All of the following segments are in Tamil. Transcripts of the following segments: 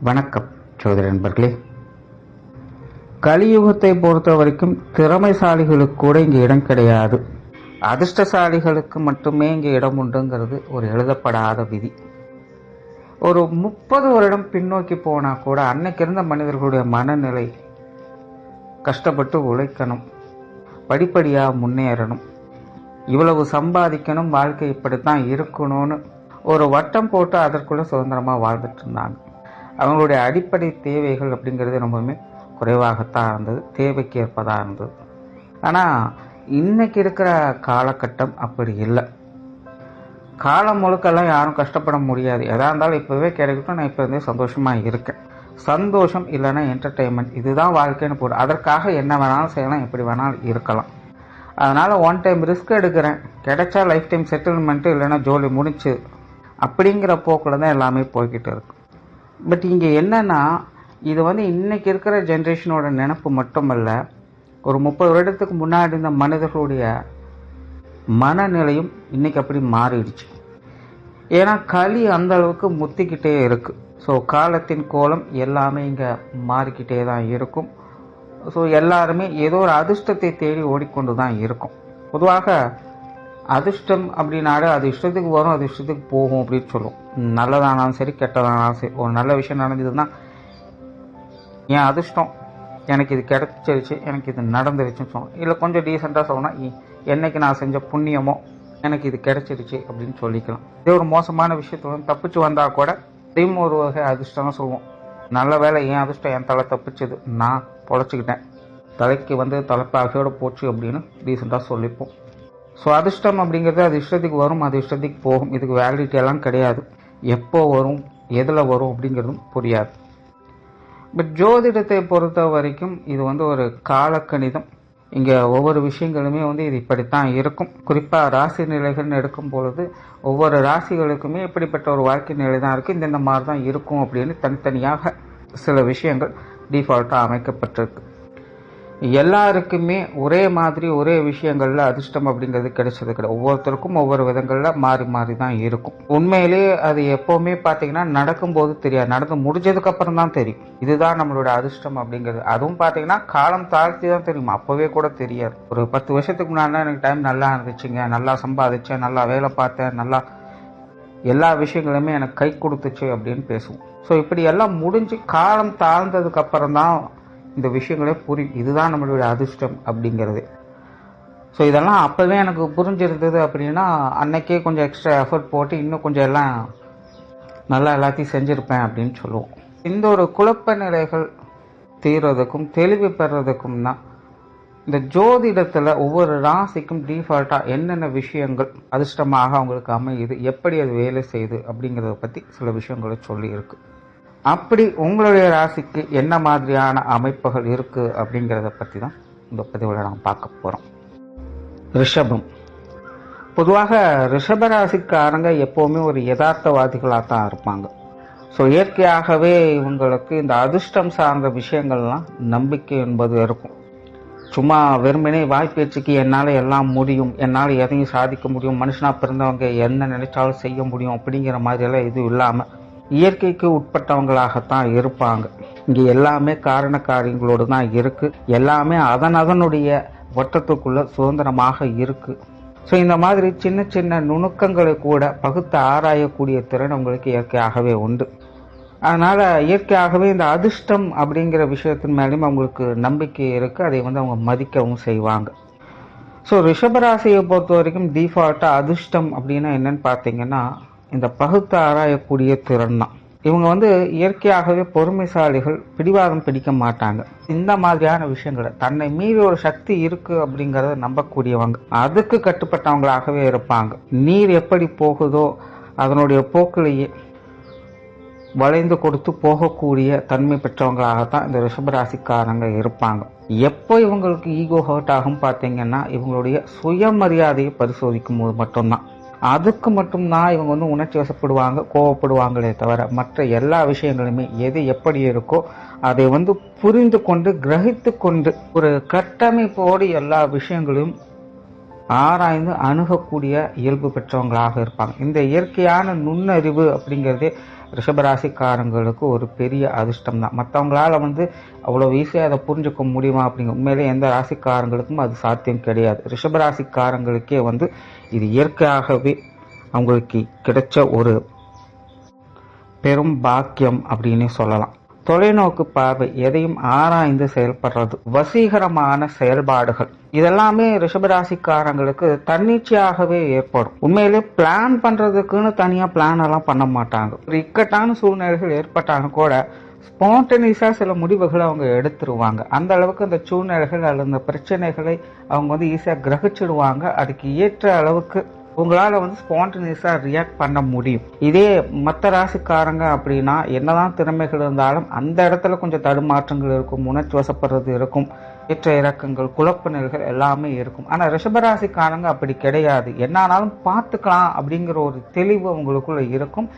வணக்கம் சோதரி நண்பர்களே. கலியுகத்தை பொறுத்த வரைக்கும் திறமைசாலிகளுக்கு கூட இங்கே இடம் கிடையாது. அதிர்ஷ்டசாலிகளுக்கு மட்டுமே இங்கே இடம் உண்டுங்கிறது ஒரு எழுதப்படாத விதி. ஒரு 30 வருடம் பின்னோக்கி போனால் கூட அன்னைக்கு இருந்த மனிதர்களுடைய மனநிலை கஷ்டப்பட்டு உழைக்கணும், படிப்படியாக முன்னேறணும், இவ்வளவு சம்பாதிக்கணும், வாழ்க்கை இப்படித்தான் இருக்கணும்னு ஒரு வட்டம் போட்டு அதற்குள்ளே சுதந்திரமாக வாழ்ந்துட்டு இருந்தாங்க. அவங்களுடைய அடிப்படை தேவைகள் அப்படிங்கிறது ரொம்பவுமே குறைவாகத்தான் இருந்தது, தேவைக்கு ஏற்பதாக இருந்தது. ஆனால் இன்னைக்கு இருக்கிற காலகட்டம் அப்படி இல்லை. காலம் முழுக்கெல்லாம் யாரும் கஷ்டப்பட முடியாது. எதாக இருந்தாலும் இப்போவே கிடைக்கட்டும், நான் இப்போ இருந்தே சந்தோஷமாக இருக்கேன். சந்தோஷம் இல்லைன்னா என்டர்டெயின்மெண்ட், இதுதான் வாழ்க்கைன்னு போடு. அதற்காக என்ன வேணாலும் செய்யலாம், எப்படி வேணாலும் இருக்கலாம். அதனால் ஒன் டைம் ரிஸ்க் எடுக்கிறேன், கிடைச்சா லைஃப் டைம் செட்டில்மெண்ட்டு, இல்லைன்னா ஜோலி முடிச்சு அப்படிங்கிற போக்கில் தான் எல்லாமே போய்கிட்டு இருக்கு. பட் இங்கே என்னென்னா, இது இன்றைக்கி இருக்கிற ஜென்ரேஷனோட நினப்பு மட்டுமல்ல, ஒரு 30 வருடத்துக்கு முன்னாடி இருந்த மனிதர்களுடைய மனநிலையும் இன்றைக்கி அப்படி மாறிடுச்சு. ஏன்னா களி அந்த அளவுக்கு முத்திக்கிட்டே இருக்குது. ஸோ காலத்தின் கோலம் எல்லாமே இங்கே மாறிக்கிட்டே தான் இருக்கும். ஸோ எல்லாருமே ஏதோ ஒரு அதிர்ஷ்டத்தை தேடி ஓடிக்கொண்டு தான் இருக்கும். பொதுவாக அதிர்ஷ்டம் அப்படின்னாலே அது இஷ்டத்துக்கு வரும், அது இஷ்டத்துக்கு போகும் அப்படின்னு சொல்லுவோம். நல்லதானாலும் சரி, கெட்டதானாலும் சரி. ஒரு நல்ல விஷயம் நடந்ததுன்னா என் அதிர்ஷ்டம், எனக்கு இது கிடைச்சிருச்சு, எனக்கு இது நடந்துருச்சுன்னு சொல்லணும். இல்லை கொஞ்சம் டீசெண்டாக சொல்லணும், என்னைக்கு நான் செஞ்ச புண்ணியமோ எனக்கு இது கிடைச்சிருச்சு அப்படின்னு சொல்லிக்கலாம். இதே ஒரு மோசமான விஷயத்துல தப்பிச்சு வந்தால் கூட அதையும் ஒரு வகை அதிர்ஷ்டம் சொல்லுவோம். நல்ல வேலை, என் அதிர்ஷ்டம் என் தலை தப்பிச்சது, நான் பொழைச்சிக்கிட்டேன், தலைக்கு தலைப்பாகையோடு போச்சு அப்படின்னு டீசெண்டாக சொல்லிப்போம். ஸோ அதிர்ஷ்டம் அப்படிங்கிறது அது இஷ்டத்துக்கு வரும், அது இஷ்டத்துக்கு போகும். இதுக்கு வேலிடிட்டி எல்லாம் கிடையாது. எப்போ வரும், எதில் வரும் அப்படிங்கிறதும் புரியாது. பட் ஜோதிடத்தை பொறுத்த வரைக்கும் இது ஒரு காலக்கணிதம். இங்கே ஒவ்வொரு விஷயங்களுமே இது இப்படித்தான் இருக்கும். குறிப்பாக ராசி நிலைகள்னு எடுக்கும் பொழுது ஒவ்வொரு ராசிகளுக்குமே இப்படிப்பட்ட ஒரு வாழ்க்கை நிலை தான் இருக்குது, இந்த மாதிரி தான் இருக்கும் அப்படின்னு தனித்தனியாக சில விஷயங்கள் டிஃபால்ட்டாக அமைக்கப்பட்டிருக்கு. எல்லாருக்குமே ஒரே மாதிரி ஒரே விஷயங்கள்ல அதிர்ஷ்டம் அப்படிங்கிறது கிடைச்சது கிடையாது. ஒவ்வொருத்தருக்கும் ஒவ்வொரு விதங்கள்ல மாறி மாறி தான் இருக்கும். உண்மையிலேயே அது எப்பவுமே பார்த்தீங்கன்னா நடக்கும்போது தெரியாது, நடந்து முடிஞ்சதுக்கு அப்புறம் தான் தெரியும் இதுதான் நம்மளோட அதிர்ஷ்டம் அப்படிங்கிறது. அதுவும் பார்த்தீங்கன்னா காலம் தாழ்த்தி தான் தெரியும், அப்பவே கூட தெரியாது. ஒரு 10 வருஷத்துக்கு முன்னாடி எனக்கு டைம் நல்லா இருந்துச்சுங்க, நல்லா சம்பாதிச்சேன், நல்லா வேலை பார்த்தேன், நல்லா எல்லா விஷயங்களுமே எனக்கு கை கொடுத்துச்சு அப்படின்னு பேசுவோம். ஸோ இப்படி எல்லாம் முடிஞ்சு காலம் தாழ்ந்ததுக்கு அப்புறம் தான் இந்த விஷயங்களே புரியும், இதுதான் நம்மளுடைய அதிர்ஷ்டம் அப்படிங்கிறது. ஸோ இதெல்லாம் அப்போவே எனக்கு புரிஞ்சிருந்தது அப்படின்னா அன்னைக்கே கொஞ்சம் எக்ஸ்ட்ரா எஃபர்ட் போட்டு இன்னும் கொஞ்சம் எல்லாம் நல்லா எல்லாத்தையும் செஞ்சுருப்பேன் அப்படின்னு சொல்லுவோம். இந்த ஒரு குழப்ப நிலைகள் தீர்றதுக்கும் தெளிவு பெறதுக்கும் தான் இந்த ஜோதிடத்தில் ஒவ்வொரு ராசிக்கும் டிஃபால்ட்டாக என்னென்ன விஷயங்கள் அதிர்ஷ்டமாக அவங்களுக்கு அமையுது, எப்படி அது வேலை செய்யுது அப்படிங்கிறத பற்றி சில விஷயங்களை சொல்லியிருக்கு. அப்படி உங்களுடைய ராசிக்கு என்ன மாதிரியான அமைப்புகள் இருக்குது அப்படிங்கிறத பற்றி தான் இந்த பதிவில் நாம் பார்க்க போகிறோம். ரிஷபம். பொதுவாக ரிஷப ராசிக்காரங்க எப்போவுமே ஒரு யதார்த்தவாதிகளாக தான் இருப்பாங்க. ஸோ இயற்கையாகவே இவங்களுக்கு இந்த அதிர்ஷ்டம் சார்ந்த விஷயங்கள்லாம் நம்பிக்கை என்பது இருக்கும். சும்மா வெறுமனே வாய்ப்பேச்சுக்கு என்னால் எல்லாம் முடியும், என்னால் எதையும் சாதிக்க முடியும், மனுஷனாக பிறந்தவங்க என்ன நினைச்சாலும் செய்ய முடியும் அப்படிங்கிற மாதிரியெல்லாம் எதுவும் இல்லாமல் இயற்கைக்கு உட்பட்டவங்களாகத்தான் இருப்பாங்க. இங்கே எல்லாமே காரண காரியங்களோடு தான் இருக்கு, எல்லாமே அதனுடைய வட்டத்துக்குள்ள சுதந்திரமாக இருக்கு. ஸோ இந்த மாதிரி சின்ன சின்ன நுணுக்கங்களை கூட பகுத்து ஆராயக்கூடிய திறன் உங்களுக்கு இயற்கையாகவே உண்டு. அதனால இயற்கையாகவே இந்த அதிர்ஷ்டம் அப்படிங்கிற விஷயத்தின் மேலேயும் அவங்களுக்கு நம்பிக்கை இருக்கு, அதை அவங்க மதிக்கவும் செய்வாங்க. ஸோ ரிஷபராசியை பொறுத்த வரைக்கும் டிஃபால்ட்டாக அதிர்ஷ்டம் அப்படின்னா என்னன்னு பார்த்தீங்கன்னா இந்த பகுத்து ஆராயக்கூடிய திறன் தான். இவங்க இயற்கையாகவே பொறுமைசாலிகள், பிடிவாதம் பிடிக்க மாட்டாங்க. இந்த மாதிரியான விஷயங்களை தன்னை மீறி ஒரு சக்தி இருக்கு அப்படிங்கிறத நம்பக்கூடியவங்க, அதுக்கு கட்டுப்பட்டவங்களாகவே இருப்பாங்க. நீர் எப்படி போகுதோ அதனுடைய போக்கிலேயே வளைந்து கொடுத்து போகக்கூடிய தன்மை பெற்றவங்களாகத்தான் இந்த ரிஷபராசிக்காரங்க இருப்பாங்க. எப்போ இவங்களுக்கு ஈகோ ஹர்ட் ஆகும் பார்த்தீங்கன்னா இவங்களுடைய சுயமரியாதையை பரிசோதிக்கும் போது மட்டும்தான். அதுக்கு மட்டும்தான் இவங்க உணர்ச்சி வசப்படுவாங்க, கோவப்படுவாங்களே தவிர மற்ற எல்லா விஷயங்களுமே எது எப்படி இருக்கோ அதை புரிந்து கொண்டு கிரகித்து கொண்டு ஒரு கட்டமைப்போடு எல்லா விஷயங்களையும் ஆராய்ந்து அணுகக்கூடிய இயல்பு பெற்றவங்களாக இருப்பாங்க. இந்த இயற்கையான நுண்ணறிவு அப்படிங்கிறதே ரிஷபராசிக்காரங்களுக்கு ஒரு பெரிய அதிர்ஷ்டம் தான். மற்றவங்களால அவ்வளோ ஈஸியாக அதை புரிஞ்சுக்க முடியுமா அப்படிங்கிற உண்மையிலே எந்த ராசிக்காரங்களுக்கும் அது சாத்தியம் கிடையாது. ரிஷபராசிக்காரங்களுக்கே இது இயற்கையாகவே அவங்களுக்கு கிடைச்ச ஒரு பெரும் பாக்கியம் அப்படின்னு சொல்லலாம். தொலைநோக்கு பார்வை, எதையும் ஆராய்ந்து செயல்படுறது, வசீகரமான செயல்பாடுகள், இதெல்லாமே ரிஷபராசிக்காரங்களுக்கு தன்னிச்சையாகவே ஏற்படும். உண்மையிலே பிளான் பண்றதுக்குன்னு தனியா பிளான் எல்லாம் பண்ண மாட்டாங்க. ஒரு இக்கட்டான சூழ்நிலைகள் ஏற்பட்டாங்க கூட ஸ்பான்டேனியஸா சில முடிவுகளை அவங்க எடுத்துருவாங்க. அந்த அளவுக்கு அந்த சூழ்நிலைகள் அல்லது அந்த பிரச்சனைகளை அவங்க ஈஸியா கிரகிச்சிடுவாங்க. அதுக்கு ஏற்ற அளவுக்கு உங்களால் ஸ்பான்டேனியஸாக ரியாக்ட் பண்ண முடியும். இதே மற்ற ராசிக்காரங்க அப்படின்னா என்னதான் திறமைகள் இருந்தாலும் அந்த இடத்துல கொஞ்சம் தடுமாற்றங்கள் இருக்கும், உணர்ச்சி வசப்படுறது இருக்கும், ஏற்ற இறக்கங்கள், குழப்ப நிலைகள் எல்லாமே இருக்கும். ஆனால் ரிஷபராசிக்காரங்க அப்படி கிடையாது. என்னானாலும் பார்த்துக்கலாம் அப்படிங்கிற ஒரு தெளிவு அவங்களுக்குள்ள இருக்கும்.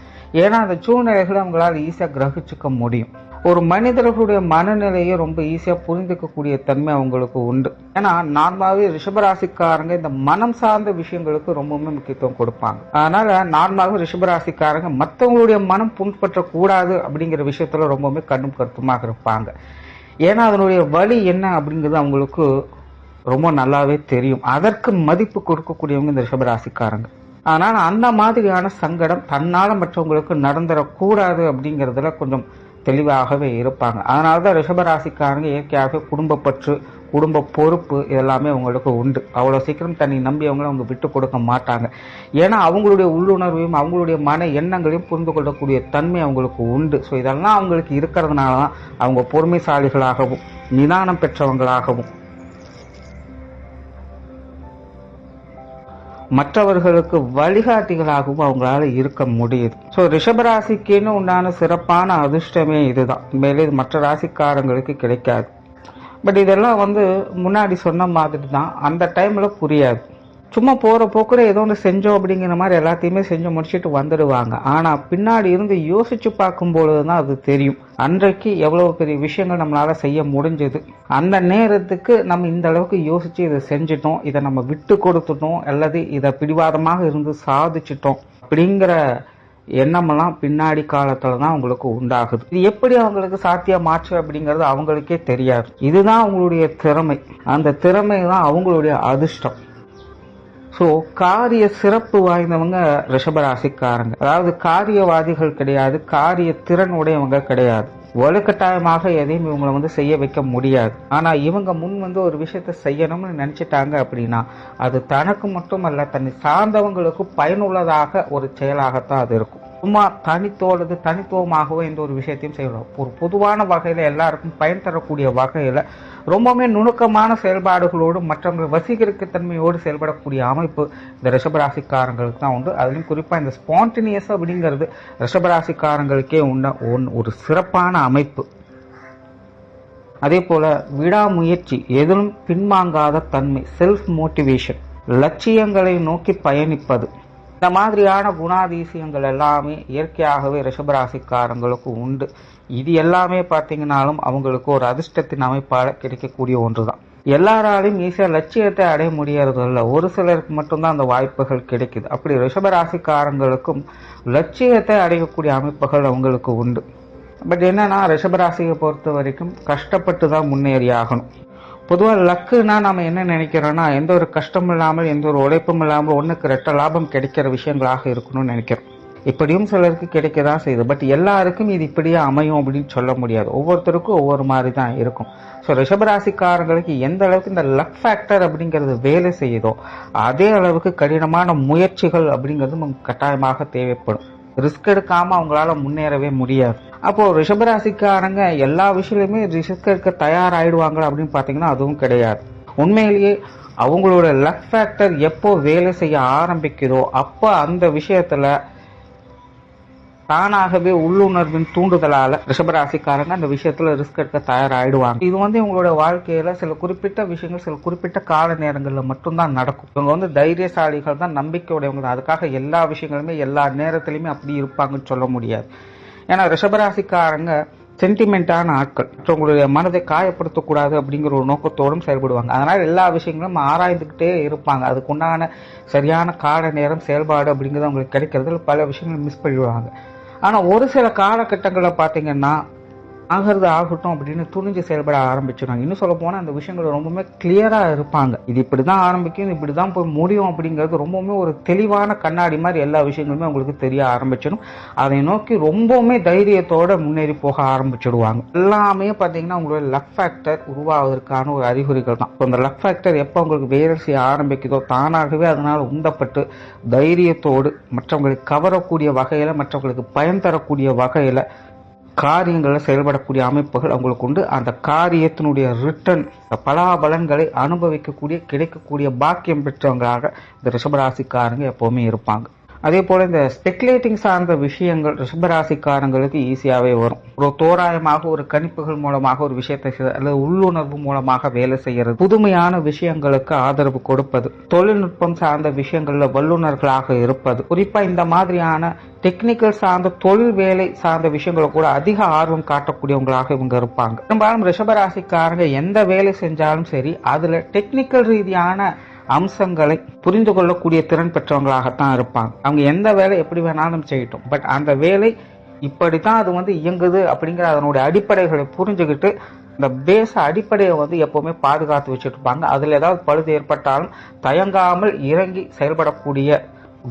ஏன்னா அந்த சூழ்நிலைகளை அவங்களால ஈஸியாக கிரகிச்சுக்க முடியும். ஒரு மனிதர்களுடைய மனநிலையை ரொம்ப ஈஸியாக புரிந்துக்கக்கூடிய தன்மை அவங்களுக்கு உண்டு. ஏன்னா நார்மலாகவே ரிஷபராசிக்காரங்க இந்த மனம் சார்ந்த விஷயங்களுக்கு ரொம்பவுமே முக்கியத்துவம் கொடுப்பாங்க. அதனால நார்மலாகவே ரிஷபராசிக்காரங்க மற்றவங்களுடைய மனம் புண்பற்றக்கூடாது அப்படிங்கிற விஷயத்துல ரொம்பவுமே கண்ணும் கருத்துமாக இருப்பாங்க. ஏன்னா அதனுடைய வழி என்ன அப்படிங்கிறது அவங்களுக்கு ரொம்ப நல்லாவே தெரியும். அதற்கு மதிப்பு கொடுக்கக்கூடியவங்க இந்த ரிஷபராசிக்காரங்க. அதனால அந்த மாதிரியான சங்கடம் தன்னால மற்றவங்களுக்கு நடந்துடக்கூடாது அப்படிங்கிறதுல கொஞ்சம் தெளிவாகவே இருப்பாங்க. அதனாலதான் ரிஷபராசிக்காரங்க இயற்கையாக குடும்பப்பற்று, குடும்ப பொறுப்பு இதெல்லாமே அவங்களுக்கு உண்டு. அவ்வளோ சீக்கிரம் தன்னை நம்பி அவங்க விட்டு கொடுக்க மாட்டாங்க. ஏன்னா அவங்களுடைய உள்ளுணர்வையும் அவங்களுடைய மன எண்ணங்களையும் புரிந்து கொள்ளக்கூடிய தன்மை அவங்களுக்கு உண்டு. ஸோ இதெல்லாம் அவங்களுக்கு இருக்கிறதுனால தான் அவங்க பொறுமைசாலிகளாகவும் நிதானம் பெற்றவங்களாகவும் மற்றவர்களுக்கு வழிகாட்டிகளாகவும் அவங்களால இருக்க முடியுது. ஸோ ரிஷபராசிக்குன்னு உண்டான சிறப்பான அதிர்ஷ்டமே இதுதான். மேலே மற்ற ராசிக்காரங்களுக்கு கிடைக்காது. பட் இதெல்லாம் முன்னாடி சொன்ன மாதிரி தான். அந்த டைம்ல புரியாது. சும்மா போற போக்குல ஏதோ ஒன்று செஞ்சோம் அப்படிங்கிற மாதிரி எல்லாத்தையுமே செஞ்சு முடிச்சுட்டு வந்துடுவாங்க. ஆனா பின்னாடி இருந்து யோசிச்சு பார்க்கும் பொழுதுதான் அது தெரியும். அன்றைக்கு எவ்வளவு பெரிய விஷயங்கள் நம்மளால செய்ய முடிஞ்சது, அந்த நேரத்துக்கு நம்ம இந்த அளவுக்கு யோசிச்சு இதை செஞ்சிட்டோம், இதை நம்ம விட்டு கொடுத்துட்டோம், அல்லது இதை பிடிவாதமாக இருந்து சாதிச்சிட்டோம் அப்படிங்கிற எண்ணமெல்லாம் பின்னாடி காலத்துல தான் அவங்களுக்கு உண்டாகுது. இது எப்படி அவங்களுக்கு சாத்தியமாச்சு அப்படிங்கிறது அவங்களுக்கே தெரியாது. இதுதான் அவங்களுடைய திறமை. அந்த திறமை தான் அவங்களுடைய அதிர்ஷ்டம். ஸோ காரிய சிறப்பு வாய்ந்தவங்க ரிஷபராசிக்காரங்க. அதாவது காரியவாதிகள் கிடையாது, காரிய திறன் உடையவங்க கிடையாது. வலுக்கட்டாயமாக எதையும் இவங்களை செய்ய வைக்க முடியாது. ஆனா இவங்க முன் ஒரு விஷயத்த செய்யணும்னு நினைச்சிட்டாங்க அப்படின்னா அது தனக்கு மட்டுமல்ல, தன்னை சார்ந்தவங்களுக்கு பயனுள்ளதாக ஒரு செயலாகத்தான் அது இருக்கும். சும்மா தனித்துவமாகவோ எந்த ஒரு விஷயத்தையும் செய்யலாம். ஒரு பொதுவான வகையில எல்லாருக்கும் பயன் தரக்கூடிய வகையில ரொம்பவுமே நுணுக்கமான செயல்பாடுகளோடு மற்றவங்களை வசீகரிக்க தன்மையோடு செயல்படக்கூடிய அமைப்பு இந்த ரிஷபராசிக்காரங்களுக்கு தான் உண்டு. அதுலயும் குறிப்பா இந்த ஸ்பான்டேனியஸ் அப்படிங்கிறது ரிஷபராசிக்காரங்களுக்கே உண்ட ஒரு சிறப்பான அமைப்பு. அதே போல விடாமுயற்சி, எதிலும் பின்வாங்காத தன்மை, செல்ஃப் மோட்டிவேஷன், லட்சியங்களை நோக்கி பயணிப்பது, இந்த மாதிரியான குணாதிசயங்கள் எல்லாமே இயற்கையாகவே ரிஷபராசிக்காரங்களுக்கு உண்டு. இது எல்லாமே பார்த்தீங்கன்னாலும் அவங்களுக்கு ஒரு அதிர்ஷ்டத்தின் அமைப்பால் கிடைக்கக்கூடிய ஒன்றுதான். எல்லாராலையும் ஈஸியாக லட்சியத்தை அடைய முடியறது இல்லை, ஒரு சிலருக்கு மட்டும்தான் அந்த வாய்ப்புகள் கிடைக்குது. அப்படி ரிஷபராசிக்காரங்களுக்கும் லட்சியத்தை அடையக்கூடிய அமைப்புகள் அவங்களுக்கு உண்டு. பட் என்னன்னா ரிஷபராசியை பொறுத்த வரைக்கும் கஷ்டப்பட்டு தான் முன்னேறி ஆகணும். பொதுவாக லக்குன்னா நம்ம என்ன நினைக்கிறோம்னா எந்த ஒரு கஷ்டமும் இல்லாமல் எந்த ஒரு உழைப்பும் இல்லாமல் ஒன்றுக்கு ரெட்ட லாபம் கிடைக்கிற விஷயங்களாக இருக்கணும்னு நினைக்கிறோம். இப்படியும் சிலருக்கு கிடைக்கதான் செய்யுது. பட் எல்லாருக்கும் இது இப்படியே அமையும் அப்படின்னு சொல்ல முடியாது. ஒவ்வொருத்தருக்கும் ஒவ்வொரு மாதிரி தான் இருக்கும். ஸோ ரிஷபராசிக்காரங்களுக்கு எந்த அளவுக்கு இந்த லக் ஃபேக்டர் அப்படிங்கிறது வேலை செய்யுதோ அதே அளவுக்கு கடினமான முயற்சிகள் அப்படிங்கிறது கட்டாயமாக தேவைப்படும். ரிஸ்க் எடுக்காம அவங்களால முன்னேறவே முடியாது. அப்போ ரிஷபராசிக்காரங்க எல்லா விஷயத்துலையுமே ரிஸ்க் எடுக்க தயாராயிடுவாங்களா அப்படின்னு பாத்தீங்கன்னா அதுவும் கிடையாது. உண்மையிலேயே அவங்களோட லக் ஃபேக்டர் எப்போ வேலை செய்ய ஆரம்பிக்குதோ அப்போ அந்த விஷயத்துல தானாகவே உள்ளுணர்வின் தூண்டுதலால ரிஷபராசிக்காரங்க அந்த விஷயத்துல ரிஸ்க் எடுக்க தயாராயிடுவாங்க. இது இவங்களோட வாழ்க்கையில சில குறிப்பிட்ட விஷயங்கள் சில குறிப்பிட்ட கால நேரங்கள்ல மட்டும்தான் நடக்கும். இவங்க தைரியசாலிகள் தான், நம்பிக்கையுடையவங்க தான். அதுக்காக எல்லா விஷயங்களுமே எல்லா நேரத்திலுமே அப்படி இருப்பாங்கன்னு சொல்ல முடியாது. ஏன்னா ரிஷபராசிக்காரங்க சென்டிமெண்டான ஆட்கள், மற்றவங்களுடைய மனதை காயப்படுத்தக்கூடாது அப்படிங்கிற ஒரு நோக்கத்தோடும் செயல்படுவாங்க. அதனால எல்லா விஷயங்களும் ஆராய்ந்துகிட்டே இருப்பாங்க. அதுக்குண்டான சரியான கால நேரம் செயல்பாடு அப்படிங்கிறது அவங்களுக்கு கிடைக்கிறதுல பல விஷயங்கள் மிஸ் பண்ணிடுவாங்க. ஆனால் ஒரு சில காலகட்டங்களில் பார்த்தீங்கன்னா ஆகிறது ஆகட்டும் அப்படின்னு துணிஞ்சு செயல்பட ஆரம்பிச்சிடுவாங்க. இன்னும் சொல்ல போனால் அந்த விஷயங்கள் ரொம்பவுமே கிளியராக இருப்பாங்க. இது இப்படி தான் ஆரம்பிக்கும், இப்படி தான் போய் முடியும் அப்படிங்கிறது ரொம்பவுமே ஒரு தெளிவான கண்ணாடி மாதிரி எல்லா விஷயங்களுமே உங்களுக்கு தெரிய ஆரம்பிச்சிடும். அதை நோக்கி ரொம்பவுமே தைரியத்தோட முன்னேறி போக ஆரம்பிச்சிடுவாங்க. எல்லாமே பார்த்தீங்கன்னா உங்களோட லக் ஃபேக்டர் உருவாவதற்கான ஒரு அறிகுறிகள் தான். அந்த லக் ஃபேக்டர் எப்போ உங்களுக்கு வேலை செய்ய ஆரம்பிக்குதோ தானாகவே அதனால் உந்தப்பட்டு தைரியத்தோடு மற்றவங்களுக்கு கவரக்கூடிய வகையில், மற்றவங்களுக்கு பயன் தரக்கூடிய வகையில் காரியங்களில் செயல்படக்கூடிய அமைப்புகள் அவங்களுக்கு உண்டு. அந்த காரியத்தினுடைய ரிட்டர்ன் பலாபலன்களை அனுபவிக்கக்கூடிய கிடைக்கக்கூடிய பாக்கியம் பெற்றவங்களாக இந்த ரிஷபராசிக்காரங்க எப்பவுமே இருப்பாங்க. அதே போல இந்த ஸ்பெகுலேட்டிங் சார்ந்த விஷயங்கள் ரிஷபராசிக்காரங்களுக்கு ஈஸியாகவே வரும். ஒரு தோராயமாக ஒரு கணிப்புகள் மூலமாக ஒரு விஷயத்தை அல்லது உள்ளுணர்வு மூலமாக வேலை செய்யறது, புதுமையான விஷயங்களுக்கு ஆதரவு கொடுப்பது, தொழில்நுட்பம் சார்ந்த விஷயங்கள்ல வல்லுநர்களாக இருப்பது, குறிப்பா இந்த மாதிரியான டெக்னிக்கல் சார்ந்த தொழில் வேலை சார்ந்த விஷயங்களை கூட அதிக ஆர்வம் காட்டக்கூடியவங்களாக இவங்க இருப்பாங்க. பெரும்பாலும் ரிஷபராசிக்காரங்க எந்த வேலை செஞ்சாலும் சரி அதுல டெக்னிக்கல் ரீதியான அம்சங்களை புரிந்து கொள்ளக்கூடிய திறன் பெற்றவங்களாகத்தான் இருப்பாங்க. அவங்க எந்த வேலை எப்படி வேணாலும் செய்யட்டும், பட் அந்த வேலை இப்படித்தான் அது இயங்குது அப்படிங்கிற அதனுடைய அடிப்படைகளை புரிஞ்சுக்கிட்டு இந்த பேச அடிப்படையை எப்பவுமே பாதுகாத்து வச்சுட்டு இருப்பாங்க. அதுல ஏதாவது பழுது ஏற்பட்டாலும் தயங்காமல் இறங்கி செயல்படக்கூடிய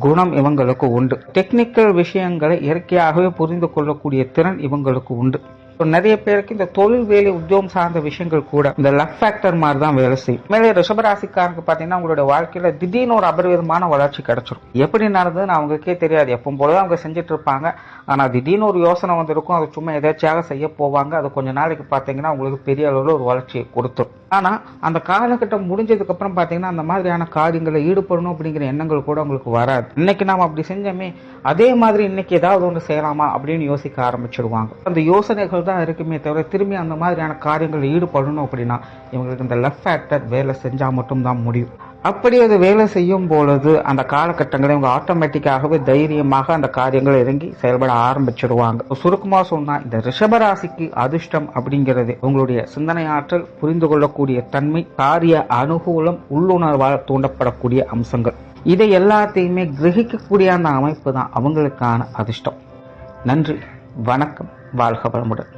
குணம் இவங்களுக்கு உண்டு. டெக்னிக்கல் விஷயங்களை இயற்கையாகவே புரிந்து கொள்ளக்கூடிய திறன் இவங்களுக்கு உண்டு. நிறைய பேருக்கு இந்த தொழில் வேலை உத்தியோகம் சார்ந்த விஷயங்கள் கூட இந்த லக் ஃபேக்டர் மாதிரி தான் வேலை செய்யும். மேலே ரிஷபராசிக்காரங்க பாத்தீங்கன்னா உங்களுடைய வாழ்க்கையில திடீர்னு ஒரு அபரிவிதமான வளர்ச்சி கிடைச்சிடும். எப்படி நடந்ததுன்னு அவங்களுக்கே தெரியாது. எப்பவும் போலதான் அவங்க செஞ்சுட்டு இருப்பாங்க. ஆனா திடீர்னு ஒரு யோசனை வந்திருக்கும், அது சும்மா எதாச்சியாக செய்ய போவாங்க. அது கொஞ்ச நாளைக்கு பாத்தீங்கன்னா உங்களுக்கு பெரிய அளவுல ஒரு வளர்ச்சியை கொடுத்துரும். ஆனா அந்த காலகட்டம் முடிஞ்சதுக்கு அப்புறம் பாத்தீங்கன்னா அந்த மாதிரியான காரியங்களை ஈடுபடணும் அப்படிங்கிற எண்ணங்கள் கூட உங்களுக்கு வராது. இன்னைக்கு நாம அப்படி செஞ்சோமே, அதே மாதிரி இன்னைக்கு ஏதாவது ஒன்று செய்யலாமா அப்படின்னு யோசிக்க ஆரம்பிச்சிடுவாங்க. அந்த யோசனைகள் தான் இருக்குமே தவிர திரும்பி அந்த மாதிரியான காரியங்களில் ஈடுபடணும் அப்படின்னா இவங்களுக்கு இந்த லக் ஃபேக்டர் வேலை செஞ்சா மட்டும்தான் முடியும். அப்படி அது வேலை செய்யும் பொழுது அந்த காலகட்டங்களை இவங்க ஆட்டோமேட்டிக்காகவே தைரியமாக அந்த காரியங்களை இறங்கி செயல்பட ஆரம்பிச்சிடுவாங்க. சுருக்கமா சொன்னா இந்த ரிஷபராசிக்கு அதிர்ஷ்டம் அப்படிங்கிறது உங்களுடைய சிந்தனை ஆற்றல், புரிந்து கொள்ளக்கூடிய தன்மை, காரிய அனுகூலம், உள்ளுணர்வால் தூண்டப்படக்கூடிய அம்சங்கள், இதை எல்லாத்தையுமே கிரகிக்கக்கூடிய அந்த அமைப்பு தான் அவங்களுக்கான அதிர்ஷ்டம். நன்றி, வணக்கம், வாழ்க வளமுடன்.